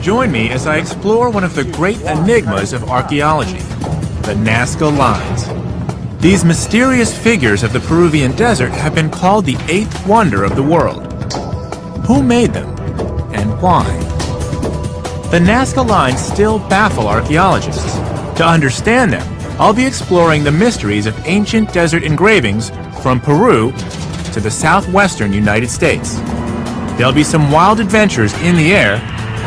Join me as I explore one of the great enigmas of archaeology, the Naska Lines. These mysterious figures of the Peruvian desert have been called the eighth wonder of the world. Who made them, and why? The Naska Lines still baffle archaeologists. To understand them, I'll be exploring the mysteries of ancient desert engravings from Peru to the southwestern United States. There'll be some wild adventures in the air,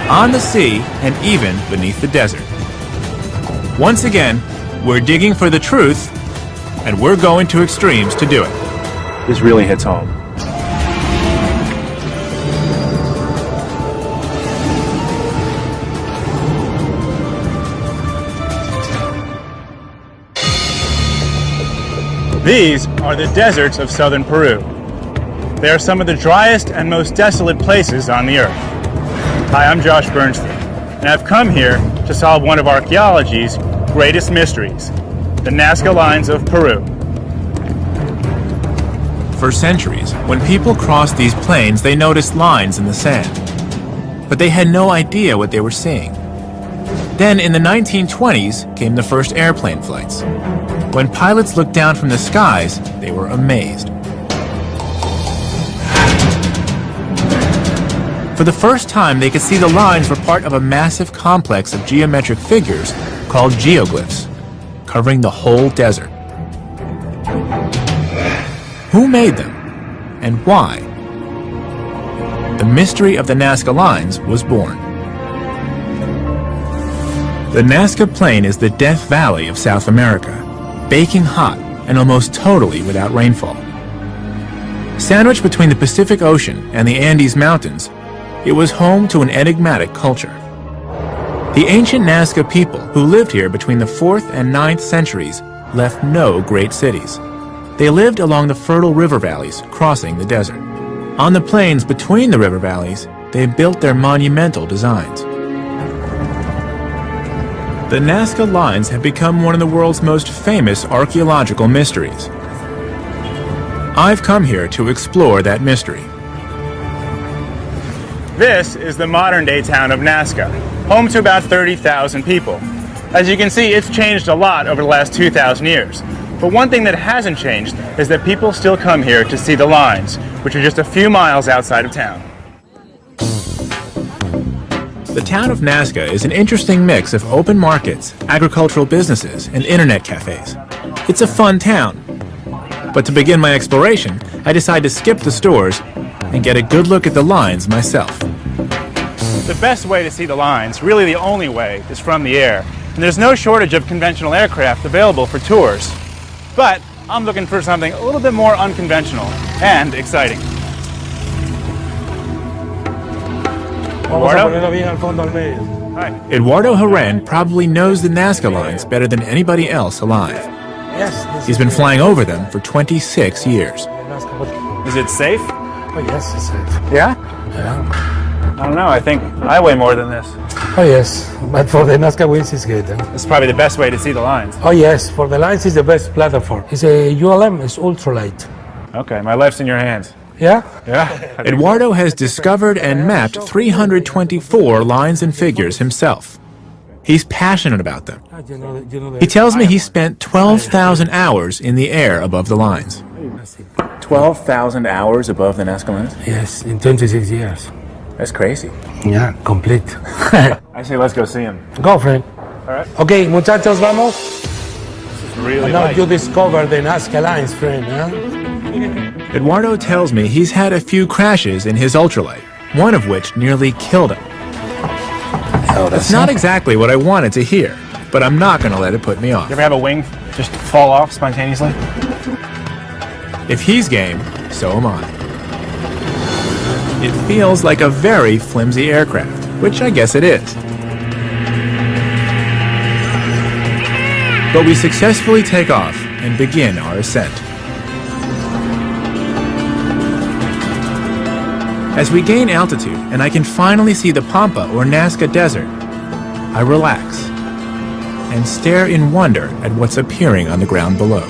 on the sea, and even beneath the desert. Once again, we're digging for the truth, and we're going to extremes to do it. This really hits home. These are the deserts of southern Peru. They are some of the driest and most desolate places on the earth. Hi, I'm Josh Bernstein, and I've come here to solve one of archaeology's greatest mysteries, the Naska Lines of Peru. For centuries, when people crossed these plains, they noticed lines in the sand. But they had no idea what they were seeing. Then, in the 1920s, came the first airplane flights. When pilots looked down from the skies, they were amazed. For the first time, they could see the lines were part of a massive complex of geometric figures called geoglyphs, covering the whole desert. Who made them, and why? The mystery of the Naska Lines was born. The Naska Plain is the Death Valley of South America, baking hot and almost totally without rainfall. Sandwiched between the Pacific Ocean and the Andes Mountains, it was home to an enigmatic culture. The ancient Naska people who lived here between the 4th and 9th centuries left no great cities. They lived along the fertile river valleys crossing the desert. On the plains between the river valleys, they built their monumental designs. The Naska Lines have become one of the world's most famous archaeological mysteries. I've come here to explore that mystery. This is the modern-day town of Naska, home to about 30,000 people. As you can see, it's changed a lot over the last 2,000 years. But one thing that hasn't changed is that people still come here to see the lines, which are just a few miles outside of town. The town of Naska is an interesting mix of open markets, agricultural businesses, and internet cafes. It's a fun town. But to begin my exploration, I decide to skip the stores and get a good look at the lines myself. The best way to see the lines, really the only way, is from the air. And there's no shortage of conventional aircraft available for tours. But I'm looking for something a little bit more unconventional and exciting. Eduardo? Eduardo Herrén probably knows the Naska Lines better than anybody else alive. Yes. He's been flying over them for 26 years. Is it safe? Oh, yes, it's safe. Yeah? Yeah. I don't know, I think I weigh more than this. Oh, yes. But for the Naska wings, it's good. It's probably the best way to see the lines. Oh, yes. For the lines, it's the best platform. It's a ULM. It's ultralight. Okay, my life's in your hands. Yeah? Yeah. Eduardo has discovered and mapped 324 lines and figures himself. He's passionate about them. He tells me he spent 12,000 hours in the air above the lines. 12,000 hours above the Naska Lines? Yes, in 26 years. That's crazy. Yeah, complete. I say let's go see him. Go, friend. All right. Okay, muchachos, vamos. This is really Now light. you discover the Naska Lines, friend, huh? Eduardo tells me he's had a few crashes in his ultralight, one of which nearly killed him. Oh, That's not exactly what I wanted to hear, but I'm not going to let it put me off. You ever have a wing just fall off spontaneously? If he's game, so am I. It feels like a very flimsy aircraft, which I guess it is. But we successfully take off and begin our ascent. As we gain altitude and I can finally see the Pampa or Naska Desert, I relax and stare in wonder at what's appearing on the ground below.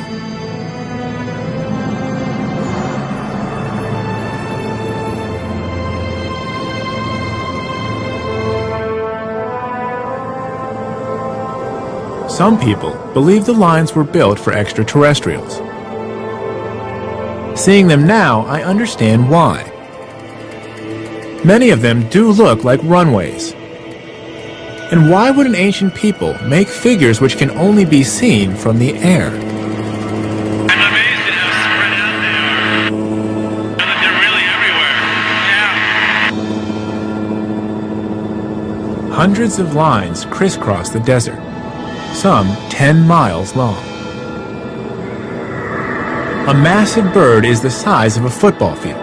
Some people believe the lines were built for extraterrestrials. Seeing them now, I understand why. Many of them do look like runways. And why would an ancient people make figures which can only be seen from the air? I'm amazed at how spread out they are. And that they're really everywhere. Yeah. Hundreds of lines crisscross the desert, some 10 miles long. A massive bird is the size of a football field.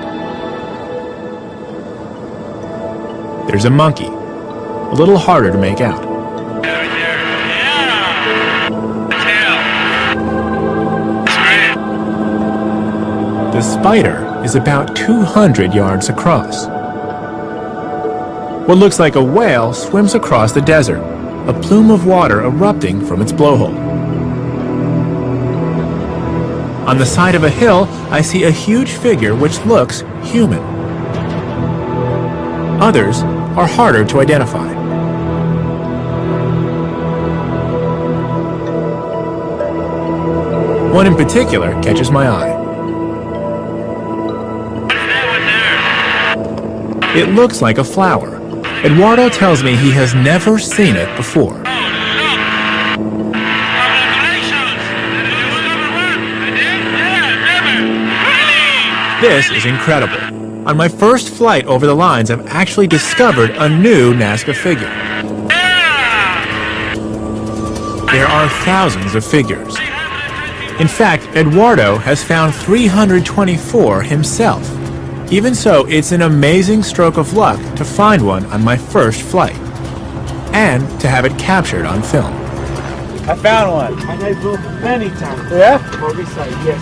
There's a monkey, a little harder to make out. Right there. Yeah. The tail. It's great. The spider is about 200 yards across. What looks like a whale swims across the desert, a plume of water erupting from its blowhole. On the side of a hill, I see a huge figure which looks human. Others are harder to identify. One in particular catches my eye. What's that one there? It looks like a flower. Eduardo tells me he has never seen it before. Oh, look. Congratulations. It was number one. I did? Yeah, never. Really? This is incredible. On my first flight over the lines, I've actually discovered a new Naska figure. Yeah. There are thousands of figures. In fact, Eduardo has found 324 himself. Even so, it's an amazing stroke of luck to find one on my first flight, and to have it captured on film. I found one. And I drove many times. Yeah? For this side, yes.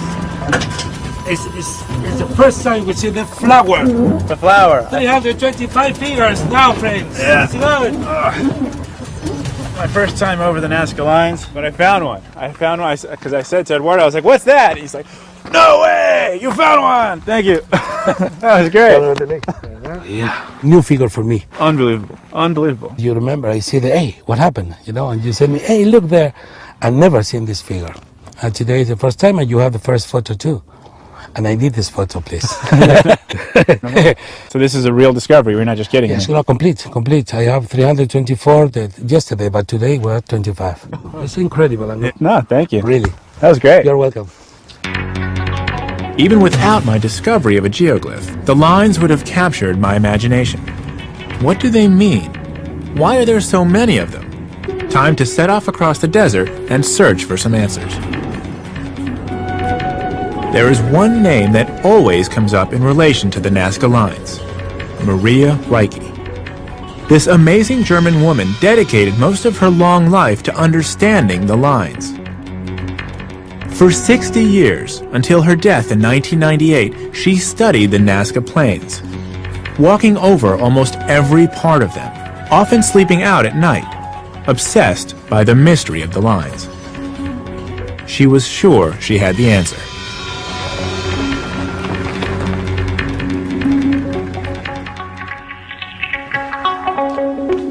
It's the first time we see the flower. The flower. 325 figures now, friends. Yeah. Let's go. My first time over the Naska lines, but I found one. Because I said to Eduardo, I was like, what's that? He's like, no way! You found one! Thank you. That was great. Yeah, new figure for me. Unbelievable. Unbelievable. You remember, I see the, hey, what happened? You know, and you said me, hey, look there. I've never seen this figure. And today is the first time, and you have the first photo too. And I need this photo, please. So this is a real discovery. We're not just kidding. Yes, no, complete. I have 324 yesterday, but today we're at 25. It's incredible. I mean, No, thank you. really. That was great. You're welcome. Even without my discovery of a geoglyph, the lines would have captured my imagination. What do they mean? Why are there so many of them? Time to set off across the desert and search for some answers. There is one name that always comes up in relation to the Naska lines: Maria Reike. This amazing German woman dedicated most of her long life to understanding the lines. For 60 years, until her death in 1998, she studied the Naska plains, walking over almost every part of them, often sleeping out at night, obsessed by the mystery of the lines. She was sure she had the answer.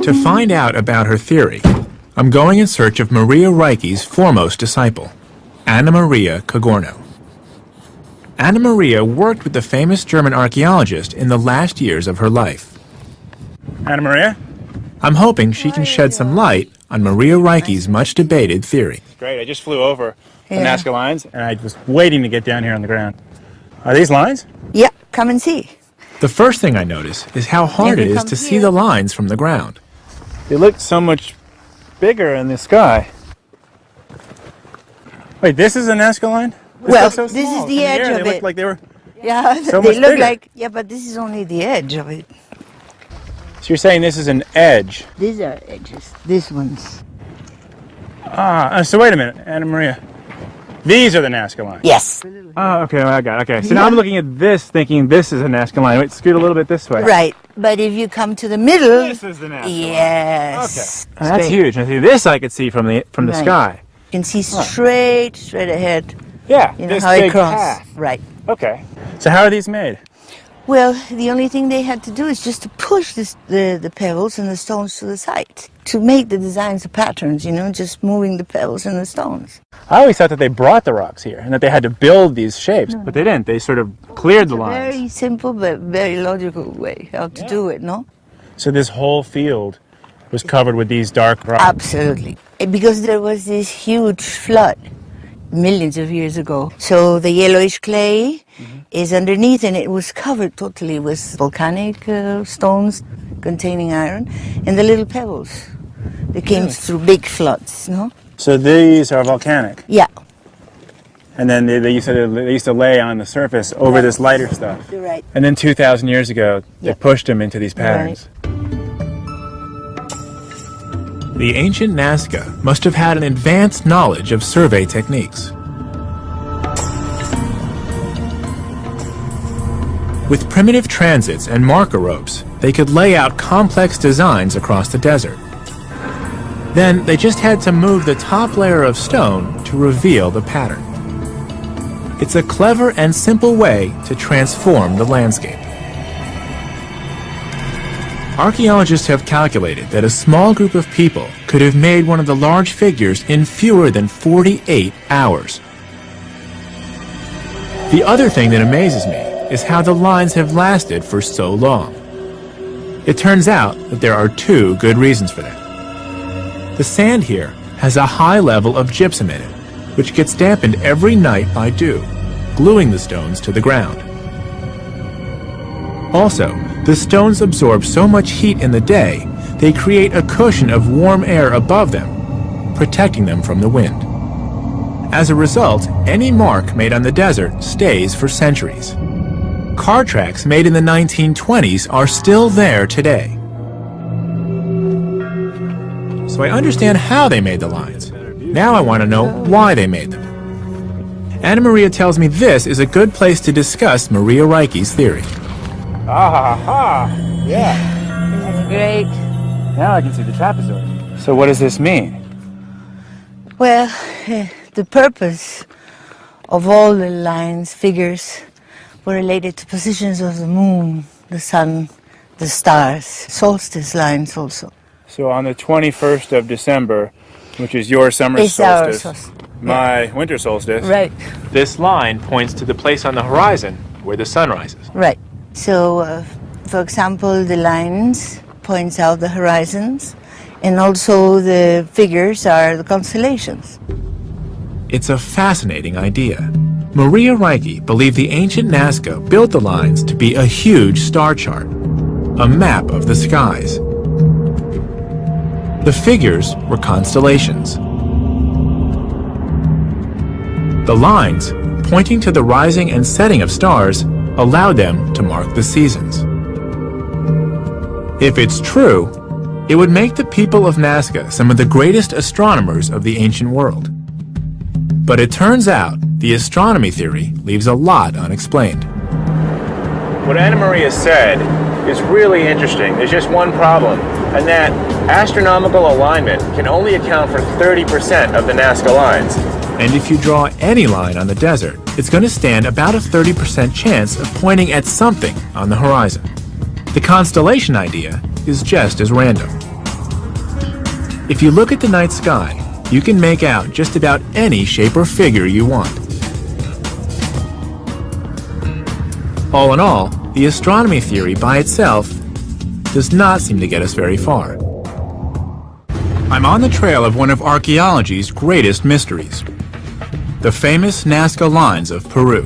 To find out about her theory, I'm going in search of Maria Reike's foremost disciple, Anna Maria Cogorno. Anna Maria worked with the famous German archaeologist in the last years of her life. Anna Maria? I'm hoping she can shed some light on Maria Reike's much-debated theory. Great. I just flew over the Naska lines, and I was waiting to get down here on the ground. Are these lines? Yeah, come and see. The first thing I notice is how hard it is to see the lines from the ground. They look so much bigger in the sky. Wait, this is a Nazca line? Well, looks so this small. is the From edge air, of they looked it. like they were. Yeah, So they much look bigger. like, yeah, but this is only the edge of it. So you're saying this is an edge? These are edges, these ones. So wait a minute, Anna Maria. These are the Nazca lines. Yes. Oh, okay, well, I got it. Okay, so now I'm looking at this, thinking this is a Nazca line. Wait, scoot a little bit this way. Right, but if you come to the middle, This is the Nazca line. yes. Okay. That's Straight. huge. Now, see, this I could see from the Right. sky. You can see straight ahead. Yeah, You know this how it big crosses. path. Right. Okay. So how are these made? Well, the only thing they had to do is just to push the pebbles and the stones to the side to make the designs, the patterns, you know, just moving the pebbles and the stones. I always thought that they brought the rocks here and that they had to build these shapes, but they didn't. They sort of cleared the lines. Very simple but very logical way how to do it, no? So this whole field was covered with these dark rocks. Absolutely. Because there was this huge flood millions of years ago. So the yellowish clay is underneath, and it was covered totally with volcanic stones containing iron and the little pebbles. They came through big floods, no? So these are volcanic. Yeah. And then they used to lay on the surface over this lighter stuff. You're right. And then 2,000 years ago, they pushed them into these patterns. The ancient Naska must have had an advanced knowledge of survey techniques. With primitive transits and marker ropes, they could lay out complex designs across the desert. Then they just had to move the top layer of stone to reveal the pattern. It's a clever and simple way to transform the landscape. Archaeologists have calculated that a small group of people could have made one of the large figures in fewer than 48 hours. The other thing that amazes me is how the lines have lasted for so long. It turns out that there are two good reasons for that. The sand here has a high level of gypsum in it, which gets dampened every night by dew, gluing the stones to the ground. Also, the stones absorb so much heat in the day, they create a cushion of warm air above them, protecting them from the wind. As a result, any mark made on the desert stays for centuries. Car tracks made in the 1920s are still there today. So I understand how they made the lines. Now I want to know why they made them. Anna Maria tells me this is a good place to discuss Maria Reiche's theory. Yeah. Isn't it great? Now I can see the trapezoid. So what does this mean? Well, the purpose of all the lines, figures, were related to positions of the moon, the sun, the stars, solstice lines also. So on the 21st of December, which is your summer It's our solstice, my winter solstice, Right, This line points to the place on the horizon where the sun rises. right. So, for example, the lines points out the horizons, and also the figures are the constellations. It's a fascinating idea. Maria Reiche believed the ancient Nazca built the lines to be a huge star chart, a map of the skies. The figures were constellations. The lines, pointing to the rising and setting of stars, allowed them to mark the seasons. If it's true, it would make the people of Nazca some of the greatest astronomers of the ancient world. But it turns out the astronomy theory leaves a lot unexplained. What Anna Maria said is really interesting. There's just one problem, and that astronomical alignment can only account for 30% of the Nazca lines. And if you draw any line on the desert, it's going to stand about a 30% chance of pointing at something on the horizon. The constellation idea is just as random. If you look at the night sky, you can make out just about any shape or figure you want. All in all, the astronomy theory by itself does not seem to get us very far. I'm on the trail of one of archaeology's greatest mysteries, the famous Nazca lines of Peru.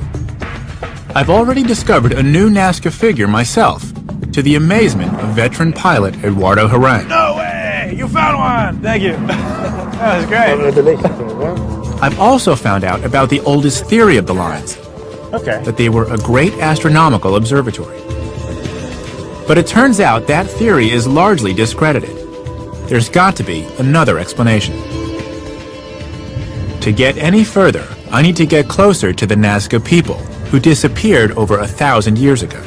I've already discovered a new Nazca figure myself, to the amazement of veteran pilot Eduardo Herrán. No way! You found one! Thank you. That was great. I've also found out about the oldest theory of the lines, Okay. that they were a great astronomical observatory. But it turns out that theory is largely discredited. There's got to be another explanation. To get any further, I need to get closer to the Nazca people, who disappeared over 1,000 years ago.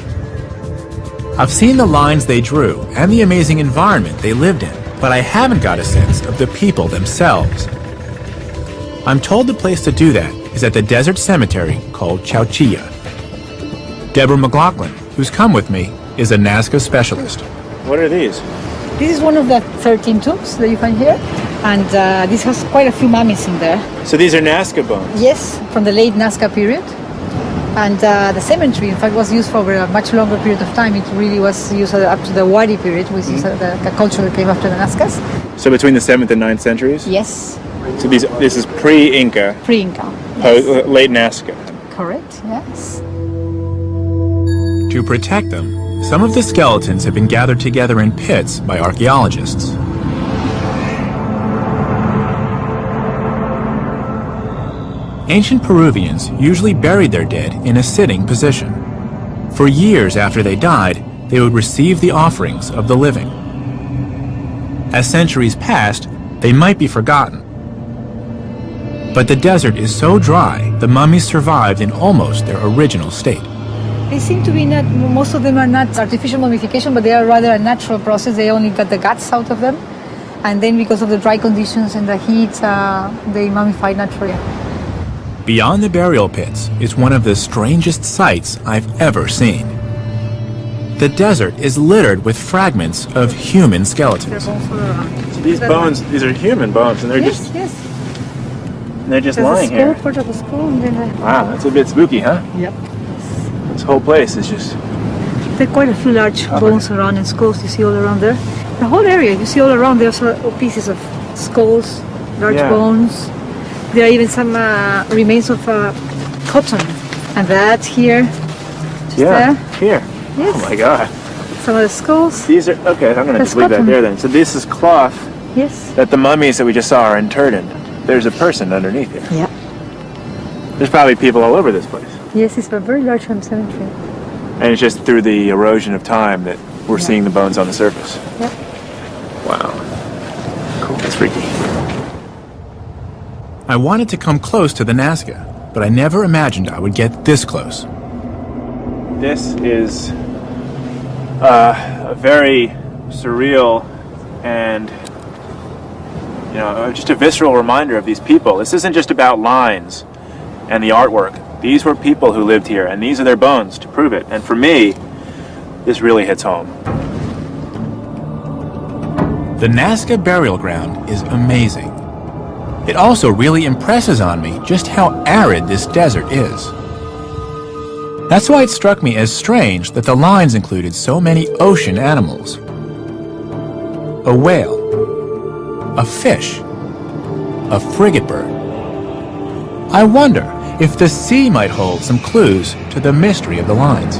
I've seen the lines they drew and the amazing environment they lived in, but I haven't got a sense of the people themselves. I'm told the place to do that is at the desert cemetery called Chauchilla. Deborah McLaughlin who's come with me, is a Naska specialist. What are these? This is one of the 13 tombs that you find here, and this has quite a few mummies in there. So these are Naska bones? Yes, from the late Naska period. And the cemetery, in fact, was used for a much longer period of time. It really was used up to the Wadi period, which is the culture that came after the Naskas. So between the 7th and 9th centuries? Yes. So this is pre-Inca, Pre-Inca. Yes. late Naska. Correct, yes. To protect them, some of the skeletons have been gathered together in pits by archaeologists. Ancient Peruvians usually buried their dead in a sitting position. For years after they died, they would receive the offerings of the living. As centuries passed, they might be forgotten. But the desert is so dry, the mummies survived in almost their original state. They seem to be not, most of them are not artificial mummification, but they are rather a natural process. They only got the guts out of them. And then because of the dry conditions and the heat, they mummify naturally. Beyond the burial pits is one of the strangest sights I've ever seen. The desert is littered with fragments of human skeletons. So these bones, these are human bones, and they're Yes, just yes. they're just There's lying a here. skull, part of the skull, and then Wow, that's a bit spooky, huh? Yep. This whole place is just... There are quite a few large bones around and skulls you see all around there. The whole area, you see all around, there's pieces of skulls, large bones. There are even some remains of cotton. And that here, just there. Here. Yes. Oh my god. Some of the skulls. These are, okay, I'm gonna That's just leave that cotton. there then. So this is cloth Yes. that the mummies that we just saw are interred in. There's a person underneath here. Yeah. There's probably people all over this place. Yes, it's a very large cemetery. And it's just through the erosion of time that we're seeing the bones on the surface. Yeah. Wow. Cool, that's freaky. I wanted to come close to the Naska, but I never imagined I would get this close. This is a very surreal and, you know, just a visceral reminder of these people. This isn't just about lines and the artwork. These were people who lived here, and these are their bones to prove it. And for me, this really hits home. The Naska burial ground is amazing. It also really impresses on me just how arid this desert is. That's why it struck me as strange that the lines included so many ocean animals. A whale, a fish, a frigate bird. I wonder if the sea might hold some clues to the mystery of the lines.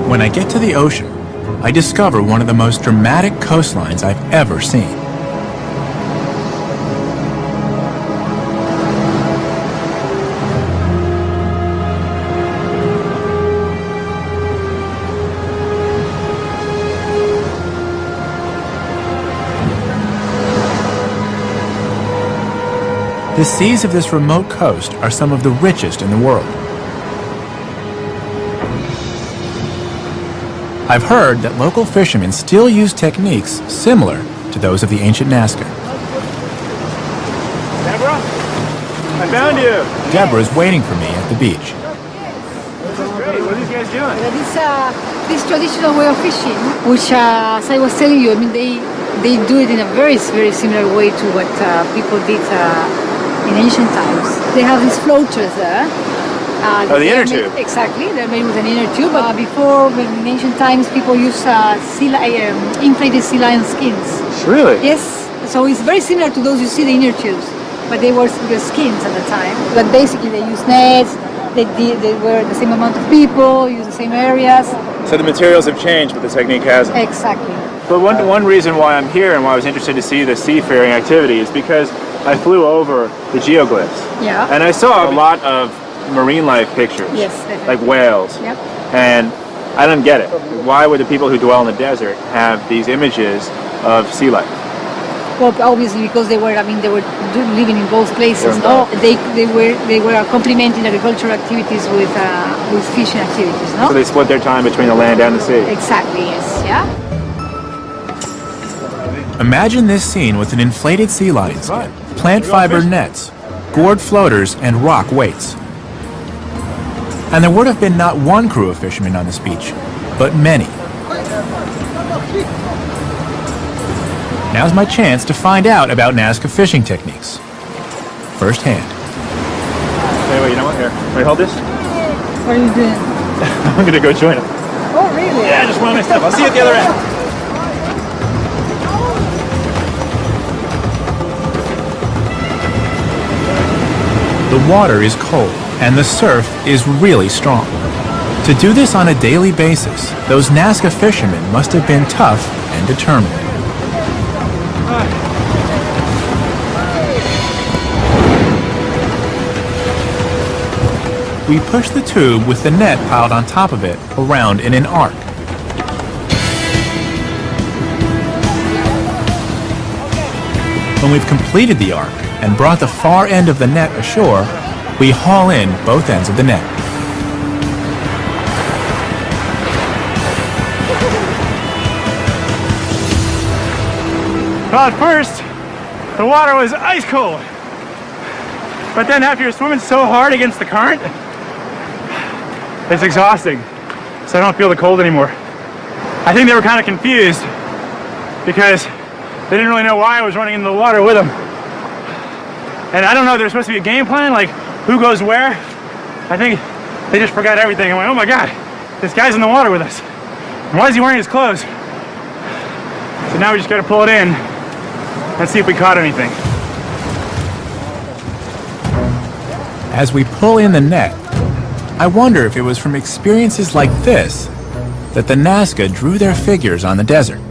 When I get to the ocean, I discover one of the most dramatic coastlines I've ever seen. The seas of this remote coast are some of the richest in the world. I've heard that local fishermen still use techniques similar to those of the ancient Naska. Deborah? I found you! Deborah is waiting for me at the beach. This is great. What are these guys doing? This traditional way of fishing, which, as I was telling you, I mean, they do it in a very, very similar way to what people did in ancient times. They have these floaters there. The inner tube. Exactly, they're made with an inner tube. Before, in ancient times, people used inflated sea lion skins. Really? Yes, so it's very similar to those you see the inner tubes, but they were the skins at the time. But basically, they used nets. They were the same amount of people, used the same areas. So the materials have changed, but the technique hasn't. Exactly. But one reason why I'm here and why I was interested to see the seafaring activity is because I flew over the geoglyphs. Yeah. And I saw a lot of marine life pictures. Yes, definitely. Like whales. Yep. And I don't get it. Why would the people who dwell in the desert have these images of sea life? Well, obviously because they were living in both places. Yeah. No, they were complementing agricultural activities with fishing activities. No. So they split their time between the land and the sea. Exactly. Yes. Yeah. Imagine this scene with an inflated sea lion skin, plant fiber nets, gourd floaters, and rock weights. And there would have been not one crew of fishermen on this beach, but many. Now's my chance to find out about Naska fishing techniques. Firsthand. Hey, wait, you know what? Here, wait, hold this. What are you doing? I'm gonna go join them. Oh, really? Yeah, just one of my stuff. I'll see you at the other end. The water is cold, and the surf is really strong. To do this on a daily basis, those Naska fishermen must have been tough and determined. We push the tube with the net piled on top of it around in an arc. When we've completed the arc and brought the far end of the net ashore, we haul in both ends of the net. Well, at first, the water was ice cold. But then after you're swimming so hard against the current, it's exhausting. So I don't feel the cold anymore. I think they were kind of confused because they didn't really know why I was running into the water with them. And I don't know, there's supposed to be a game plan, like who goes where. I think they just forgot everything. I went, oh my God, this guy's in the water with us. And why is he wearing his clothes? So now we just gotta pull it in and see if we caught anything. As we pull in the net, I wonder if it was from experiences like this that the Naska drew their figures on the desert.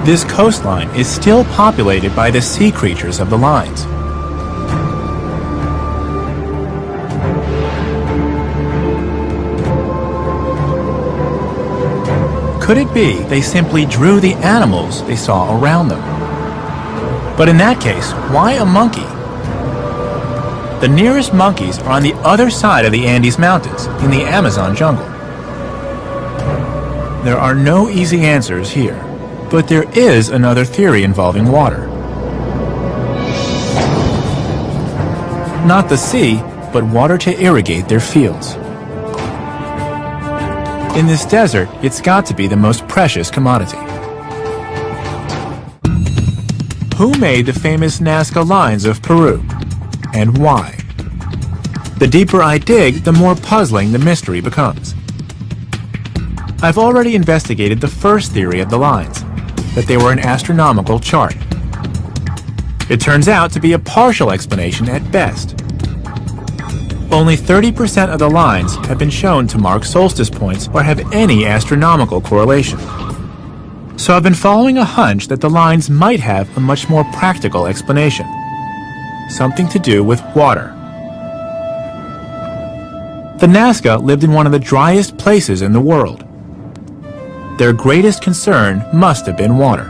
This coastline is still populated by the sea creatures of the lines. Could it be they simply drew the animals they saw around them? But in that case, why a monkey? The nearest monkeys are on the other side of the Andes Mountains, in the Amazon jungle. There are no easy answers here, but there is another theory involving water. Not the sea, but water to irrigate their fields. In this desert, it's got to be the most precious commodity. Who made the famous Naska lines of Peru, and why? The deeper I dig, the more puzzling the mystery becomes. I've already investigated the first theory of the lines, that they were an astronomical chart. It turns out to be a partial explanation at best. Only 30% of the lines have been shown to mark solstice points or have any astronomical correlation. So I've been following a hunch that the lines might have a much more practical explanation. Something to do with water. The Naska lived in one of the driest places in the world. Their greatest concern must have been water.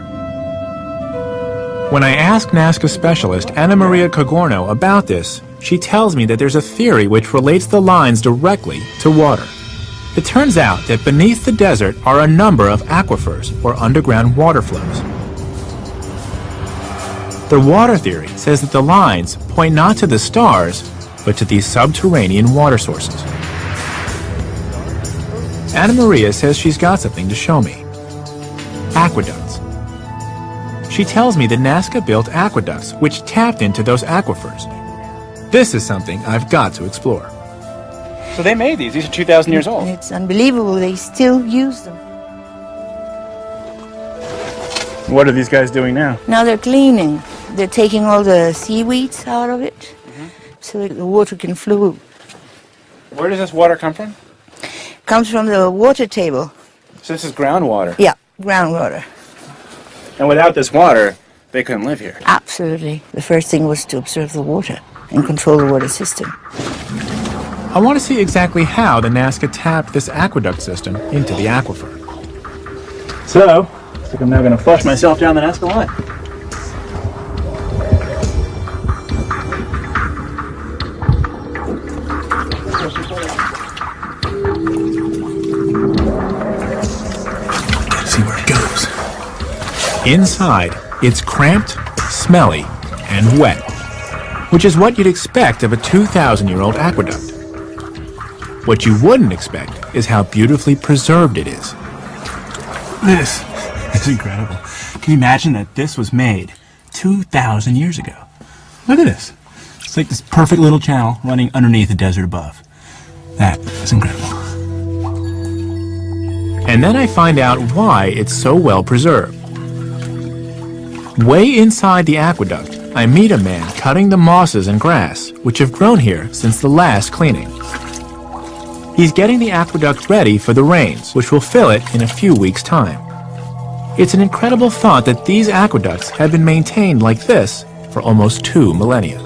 When I ask Naska specialist Ana Maria Cogorno about this, she tells me that there's a theory which relates the lines directly to water. It turns out that beneath the desert are a number of aquifers, or underground water flows. The water theory says that the lines point not to the stars, but to these subterranean water sources. Ana Maria says she's got something to show me. Aqueducts. She tells me that Naska built aqueducts which tapped into those aquifers. This is something I've got to explore. So they made these. These are 2,000 years old. It's unbelievable. They still use them. What are these guys doing now? Now they're cleaning. They're taking all the seaweeds out of it so that the water can flow. Where does this water come from? Comes from the water table. So this is groundwater. Yeah, groundwater. And without this water, they couldn't live here. Absolutely. The first thing was to observe the water and control the water system. I want to see exactly how the Naska tapped this aqueduct system into the aquifer. So, I think I'm now going to flush myself down the Naska line. See where it goes. Inside, it's cramped, smelly, and wet. which is what you'd expect of a 2,000-year-old aqueduct. What you wouldn't expect is how beautifully preserved it is. This is incredible. Can you imagine that this was made 2,000 years ago? Look at this. It's like this perfect little channel running underneath the desert above. That is incredible. And then I find out why it's so well preserved. Way inside the aqueduct, I meet a man cutting the mosses and grass, which have grown here since the last cleaning. He's getting the aqueduct ready for the rains, which will fill it in a few weeks' time. It's an incredible thought that these aqueducts have been maintained like this for almost 2 millennia.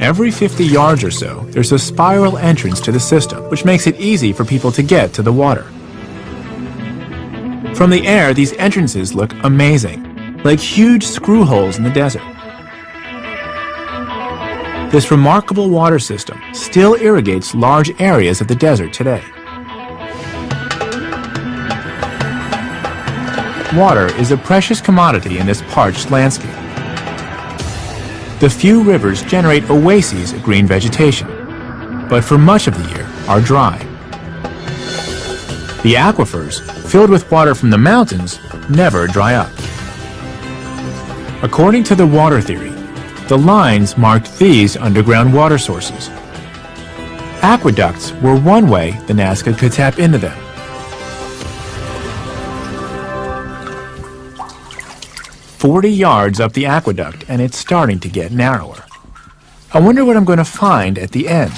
Every 50 yards or so, there's a spiral entrance to the system, which makes it easy for people to get to the water. From the air, these entrances look amazing, like huge screw holes in the desert. This remarkable water system still irrigates large areas of the desert today. Water is a precious commodity in this parched landscape. The few rivers generate oases of green vegetation, but for much of the year are dry. The aquifers, filled with water from the mountains, never dry up. According to the water theory, the lines marked these underground water sources. Aqueducts were one way the Naska could tap into them. "40 yards up the aqueduct, and it's starting to get narrower. I wonder what I'm going to find at the end.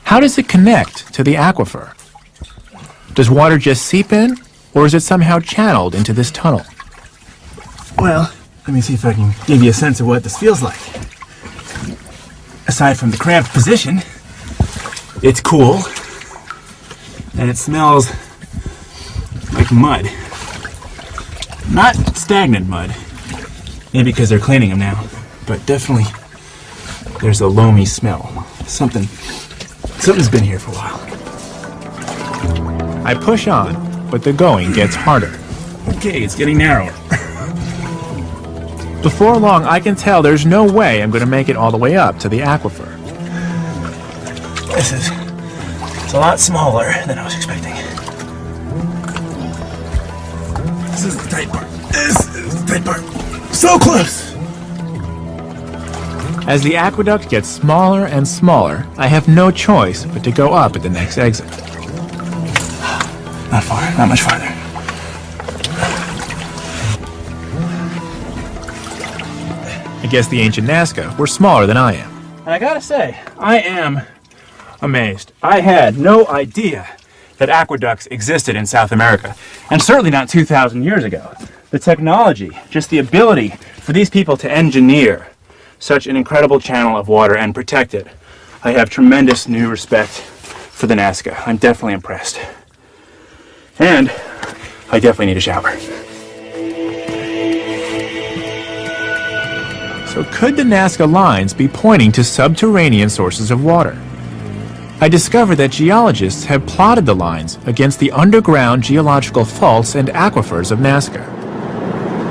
How does it connect to the aquifer? Does water just seep in, or is it somehow channeled into this tunnel?" Well, let me see if I can give you a sense of what this feels like. Aside from the cramped position, it's cool, and it smells like mud. Not stagnant mud, maybe because they're cleaning them now, but definitely there's a loamy smell. Something's been here for a while. I push on, but the going gets harder. Okay, it's getting narrower. Before long, I can tell there's no way I'm going to make it all the way up to the aquifer. It's a lot smaller than I was expecting. This is the tight part. This is the tight part. So close! As the aqueduct gets smaller and smaller, I have no choice but to go up at the next exit. Not far, not much farther. I guess the ancient Naska were smaller than I am. And I gotta say, I am amazed. I had no idea that aqueducts existed in South America, and certainly not 2,000 years ago. The technology, just the ability for these people to engineer such an incredible channel of water and protect it. I have tremendous new respect for the Naska. I'm definitely impressed. And I definitely need a shower. So could the Naska lines be pointing to subterranean sources of water? I discovered that geologists have plotted the lines against the underground geological faults and aquifers of Naska.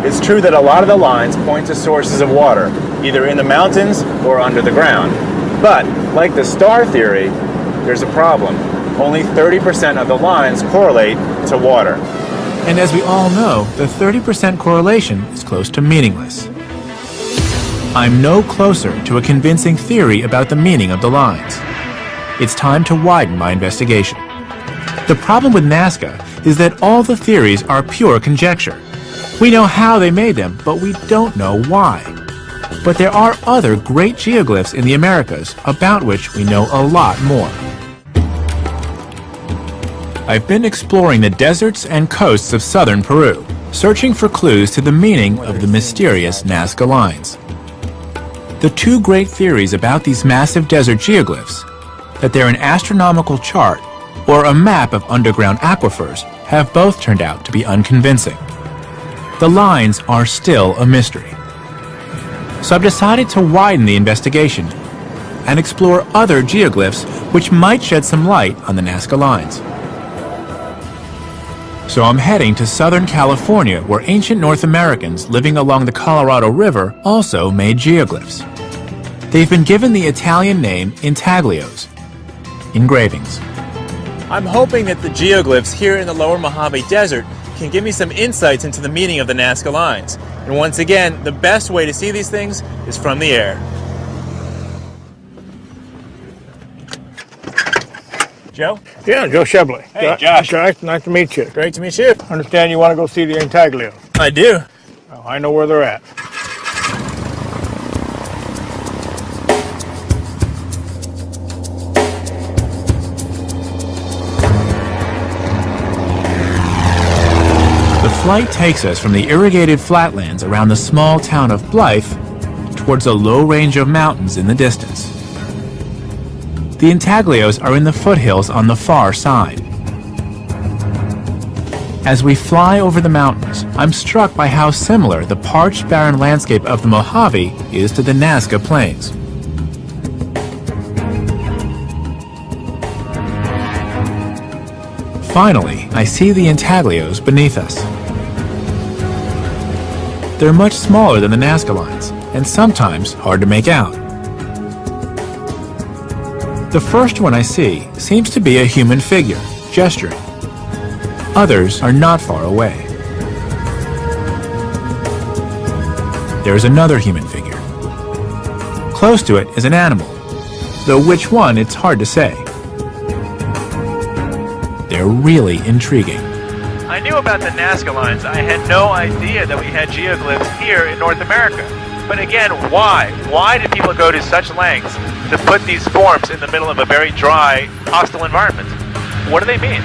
It's true that a lot of the lines point to sources of water, either in the mountains or under the ground. But, like the star theory, there's a problem. Only 30% of the lines correlate to water. And as we all know, the 30% correlation is close to meaningless. I'm no closer to a convincing theory about the meaning of the lines. It's time to widen my investigation. The problem with Naska is that all the theories are pure conjecture. We know how they made them, but we don't know why. But there are other great geoglyphs in the Americas about which we know a lot more. I've been exploring the deserts and coasts of southern Peru, searching for clues to the meaning of the mysterious Naska lines. The two great theories about these massive desert geoglyphs, that they're an astronomical chart or a map of underground aquifers, have both turned out to be unconvincing. The lines are still a mystery. So I've decided to widen the investigation and explore other geoglyphs which might shed some light on the Naska lines. So I'm heading to Southern California, where ancient North Americans living along the Colorado River also made geoglyphs. They've been given the Italian name intaglios, engravings. I'm hoping that the geoglyphs here in the lower Mojave Desert can give me some insights into the meaning of the Naska lines. And once again, the best way to see these things is from the air. Joe? Yeah, Joe Shebley. Hey, Josh. Nice to meet you. Great to meet you. Understand you want to go see the intaglio. I do. Well, I know where they're at. The flight takes us from the irrigated flatlands around the small town of Blythe towards a low range of mountains in the distance. The intaglios are in the foothills on the far side. As we fly over the mountains, I'm struck by how similar the parched, barren landscape of the Mojave is to the Naska Plains. Finally, I see the intaglios beneath us. They're much smaller than the Naska lines, and sometimes hard to make out. The first one I see seems to be a human figure, gesturing. Others are not far away. There's another human figure. Close to it is an animal, though which one it's hard to say. They're really intriguing. I knew about the Naska lines. I had no idea that we had geoglyphs here in North America. But again, why? Why did people go to such lengths to put these forms in the middle of a very dry, hostile environment? What do they mean?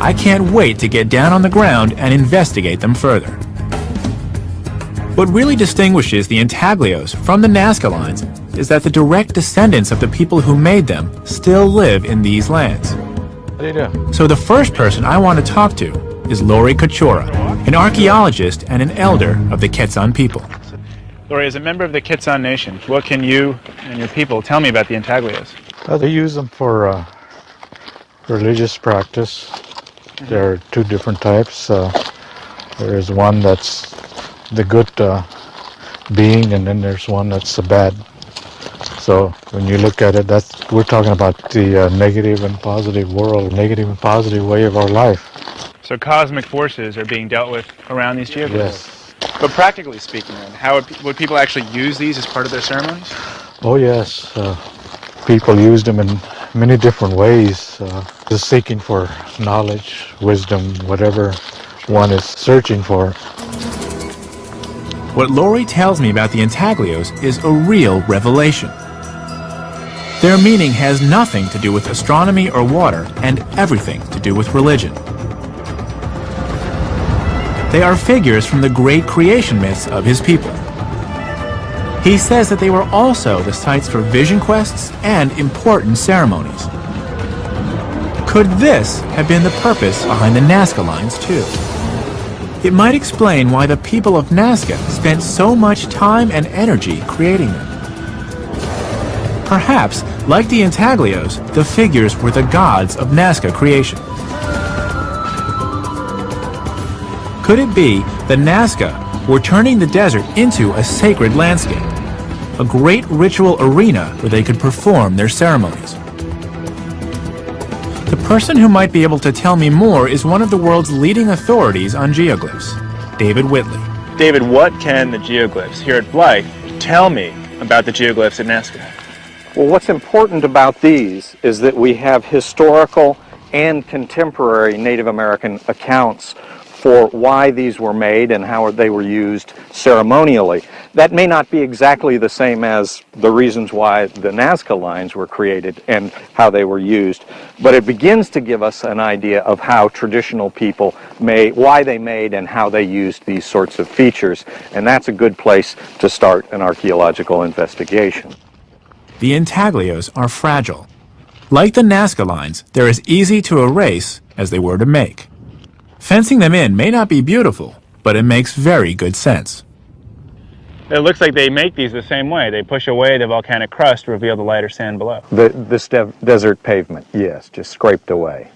I can't wait to get down on the ground and investigate them further. What really distinguishes the intaglios from the Naska lines is that the direct descendants of the people who made them still live in these lands. How do you do? So the first person I want to talk to is Lori Kachora, an archaeologist and an elder of the Quetzan people. Lori, as a member of the Quetzan Nation, what can you and your people tell me about the intaglios? They use them for religious practice. There are two different types. There is one that's the good being, and then there's one that's the bad. So when you look at it, we're talking about the negative and positive world, negative and positive way of our life. So cosmic forces are being dealt with around these geoglyphs? Yes. But practically speaking, then, how would people actually use these as part of their ceremonies? Oh yes, people use them in many different ways. Just seeking for knowledge, wisdom, whatever one is searching for. What Lori tells me about the intaglios is a real revelation. Their meaning has nothing to do with astronomy or water, and everything to do with religion. They are figures from the great creation myths of his people. He says that they were also the sites for vision quests and important ceremonies. Could this have been the purpose behind the Naska lines too? It might explain why the people of Naska spent so much time and energy creating them. Perhaps, like the intaglios, the figures were the gods of Naska creation. Could it be that Naska were turning the desert into a sacred landscape, a great ritual arena where they could perform their ceremonies? The person who might be able to tell me more is one of the world's leading authorities on geoglyphs, David Whitley. David, what can the geoglyphs here at Blythe tell me about the geoglyphs at Naska? Well, what's important about these is that we have historical and contemporary Native American accounts for why these were made and how they were used ceremonially. That may not be exactly the same as the reasons why the Naska lines were created and how they were used, but it begins to give us an idea of how traditional people why they made and how they used these sorts of features, and that's a good place to start an archaeological investigation. The intaglios are fragile. Like the Naska lines, they're as easy to erase as they were to make. Fencing them in may not be beautiful, but it makes very good sense. It looks like they make these the same way. They push away the volcanic crust to reveal the lighter sand below. This desert pavement, yes, just scraped away.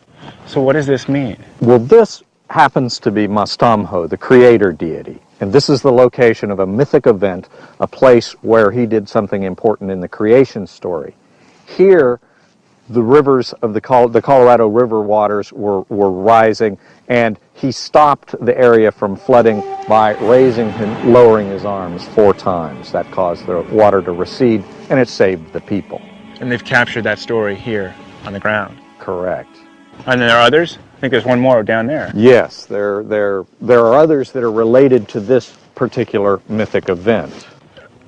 So what does this mean? Well, this happens to be Mastamho, the creator deity. And this is the location of a mythic event, a place where he did something important in the creation story. Here, the rivers of the Colorado River waters were rising, and he stopped the area from flooding by raising and lowering his arms 4 times. That caused the water to recede, and it saved the people. And they've captured that story here on the ground. Correct. And there are others? I think there's one more down there. Yes, there are others that are related to this particular mythic event.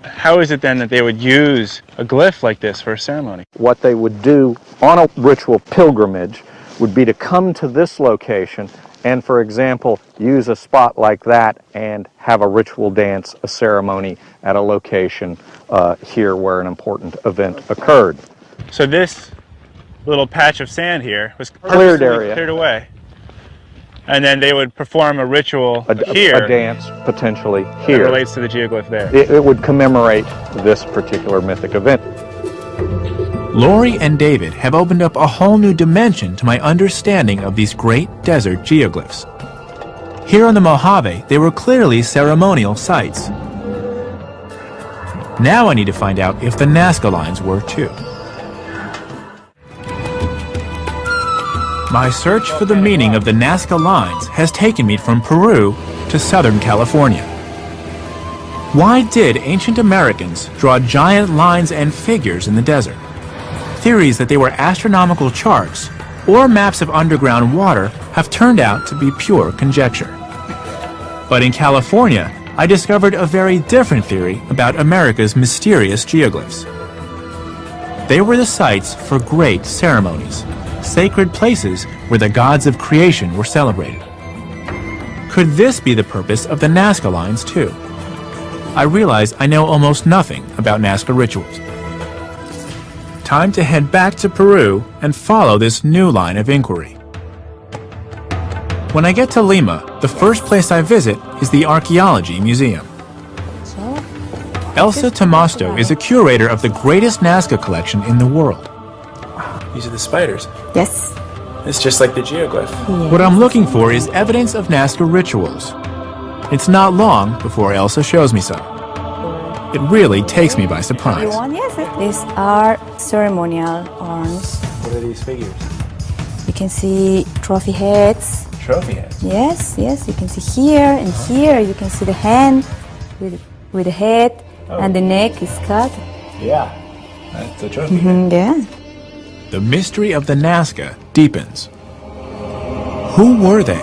How is it then that they would use a glyph like this for a ceremony? What they would do on a ritual pilgrimage would be to come to this location and, for example, use a spot like that and have a ritual dance, a ceremony at a location here where an important event occurred. So this little patch of sand here was Cleared area. cleared away. And then they would perform a ritual here. A dance, potentially, That here. relates to the geoglyph there. It would commemorate this particular mythic event. Lori and David have opened up a whole new dimension to my understanding of these great desert geoglyphs. Here on the Mojave, they were clearly ceremonial sites. Now I need to find out if the Naska lines were too. My search for the meaning of the Naska lines has taken me from Peru to Southern California. Why did ancient Americans draw giant lines and figures in the desert? Theories that they were astronomical charts or maps of underground water have turned out to be pure conjecture. But in California, I discovered a very different theory about America's mysterious geoglyphs. They were the sites for great ceremonies, sacred places where the gods of creation were celebrated. Could this be the purpose of the Naska lines too? I realize I know almost nothing about Naska rituals. Time to head back to Peru and follow this new line of inquiry. When I get to Lima, the first place I visit is the Archaeology Museum. Elsa Tomasto is a curator of the greatest Naska collection in the world. These are the spiders. Yes. It's just like the geoglyph. What I'm looking for is evidence of Naska rituals. It's not long before Elsa shows me some. It really takes me by surprise. Yes, these are ceremonial urns. What are these figures? You can see trophy heads. Trophy heads. Yes, yes. You can see here and here. You can see the hand with the head, and the neck is cut. Yeah, that's a trophy head. Yeah. The mystery of the Naska deepens. Who were they?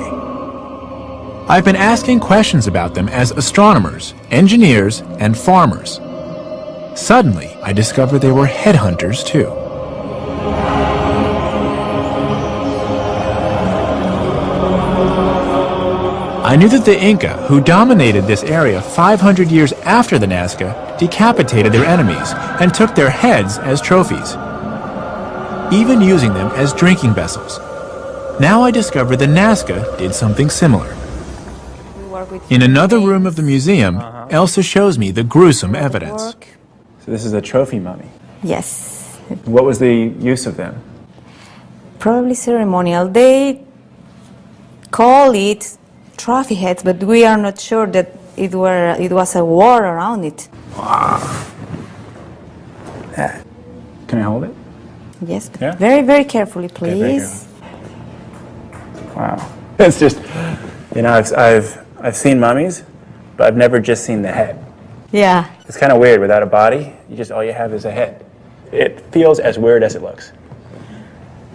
I've been asking questions about them as astronomers, engineers, and farmers. Suddenly, I discover they were headhunters too. I knew that the Inca, who dominated this area 500 years after the Naska, decapitated their enemies and took their heads as trophies, even using them as drinking vessels. Now I discover the Naska did something similar. In another room of the museum, Elsa shows me the gruesome evidence. So this is a trophy mummy. Yes. What was the use of them? Probably ceremonial. They call it trophy heads, but we are not sure that it was a war around it. Wow. Can I hold it? Yes, but Yeah? very, very carefully, Okay, very please. Wow. It's just, you know, I've seen mummies, but I've never just seen the head. Yeah. It's kind of weird without a body. All you have is a head. It feels as weird as it looks.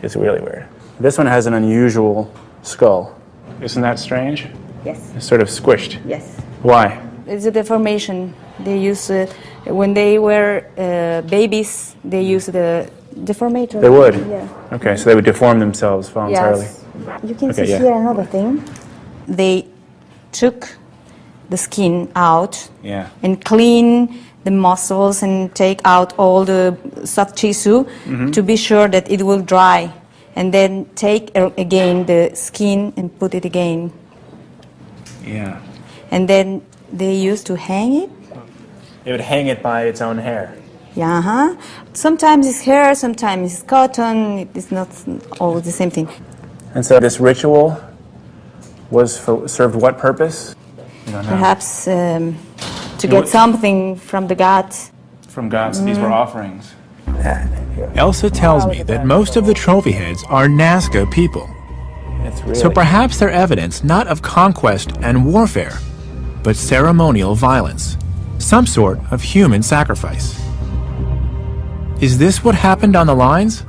It's really weird. This one has an unusual skull. Isn't that strange? Yes. It's sort of squished. Yes. Why? It's a deformation. They use when they were babies. They use the deformator. They would? Yeah. Okay, so they would deform themselves voluntarily. Yes. You can Okay, see yeah. here another thing. They took the skin out Yeah. and clean the muscles and take out all the soft tissue to be sure that it will dry, and then take again the skin and put it again. Yeah. And then they used to hang it. They would hang it by its own hair. Yeah, Sometimes it's hair, sometimes it's cotton. It's not always the same thing. And so this ritual was served what purpose? You don't know. Perhaps to get something from the gods. From gods, these were offerings. Elsa tells me that most of the trophy heads are Naska people. So perhaps they're evidence not of conquest and warfare, but ceremonial violence, some sort of human sacrifice. Is this what happened on the lines?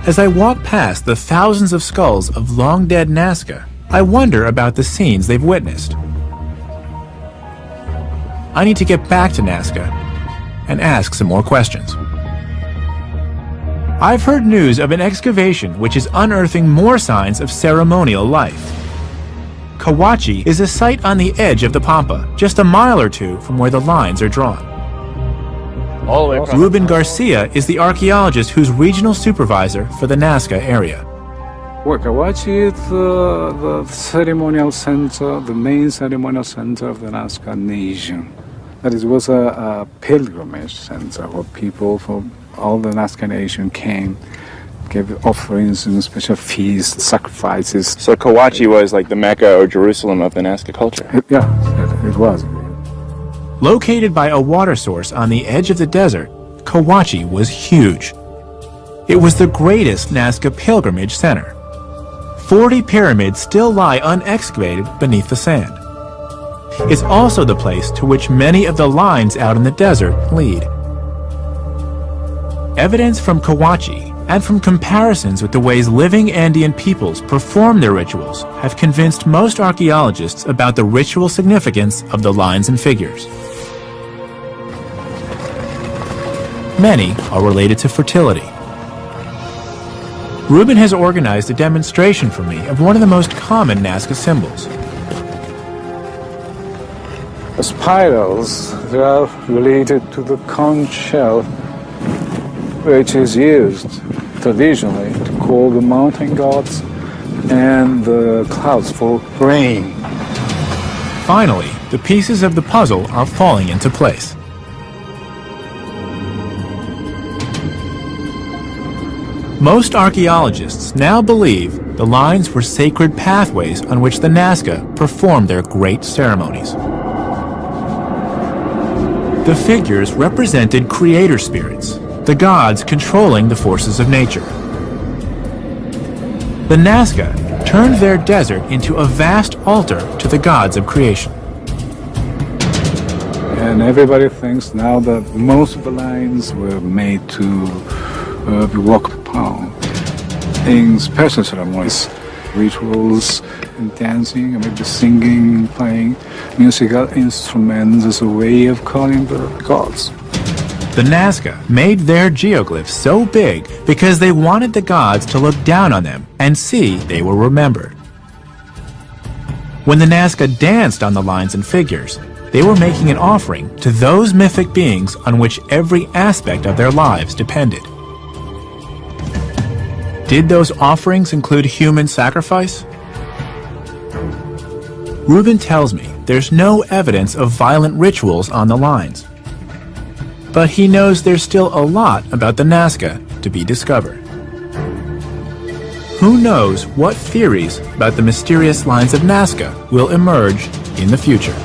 As I walk past the thousands of skulls of long-dead Naska, I wonder about the scenes they've witnessed. I need to get back to Naska and ask some more questions. I've heard news of an excavation which is unearthing more signs of ceremonial life. Kawachi is a site on the edge of the Pampa, just a mile or two from where the lines are drawn. Ruben Garcia is the archaeologist who's regional supervisor for the Naska area. Well, Kawachi is the ceremonial center, the main ceremonial center of the Naska nation. That it was a pilgrimage center where people from all the Naska nation came, gave offerings and special feasts, sacrifices. So Kawachi was like the Mecca or Jerusalem of the Nazca culture. Yeah, it was. Located by a water source on the edge of the desert, Kawachi was huge. It was the greatest Nazca pilgrimage center. 40 pyramids still lie unexcavated beneath the sand. It's also the place to which many of the lines out in the desert lead. Evidence from Kawachi and from comparisons with the ways living Andean peoples perform their rituals have convinced most archaeologists about the ritual significance of the lines and figures. Many are related to fertility. Ruben has organized a demonstration for me of one of the most common Nazca symbols. The spirals, they are related to the conch shell, which is used traditionally to call the mountain gods and the clouds for rain. Finally, the pieces of the puzzle are falling into place. Most archaeologists now believe the lines were sacred pathways on which the Nazca performed their great ceremonies. The figures represented creator spirits, the gods controlling the forces of nature. The Nazca turned their desert into a vast altar to the gods of creation. And everybody thinks now that most of the lines were made to be walked upon in special ceremonies, rituals, and dancing, and maybe singing, playing musical instruments as a way of calling the gods. The Nazca made their geoglyphs so big because they wanted the gods to look down on them and see they were remembered. When the Nazca danced on the lines and figures, they were making an offering to those mythic beings on which every aspect of their lives depended. Did those offerings include human sacrifice? Ruben tells me there's no evidence of violent rituals on the lines. But he knows there's still a lot about the Nazca to be discovered. Who knows what theories about the mysterious lines of Nazca will emerge in the future?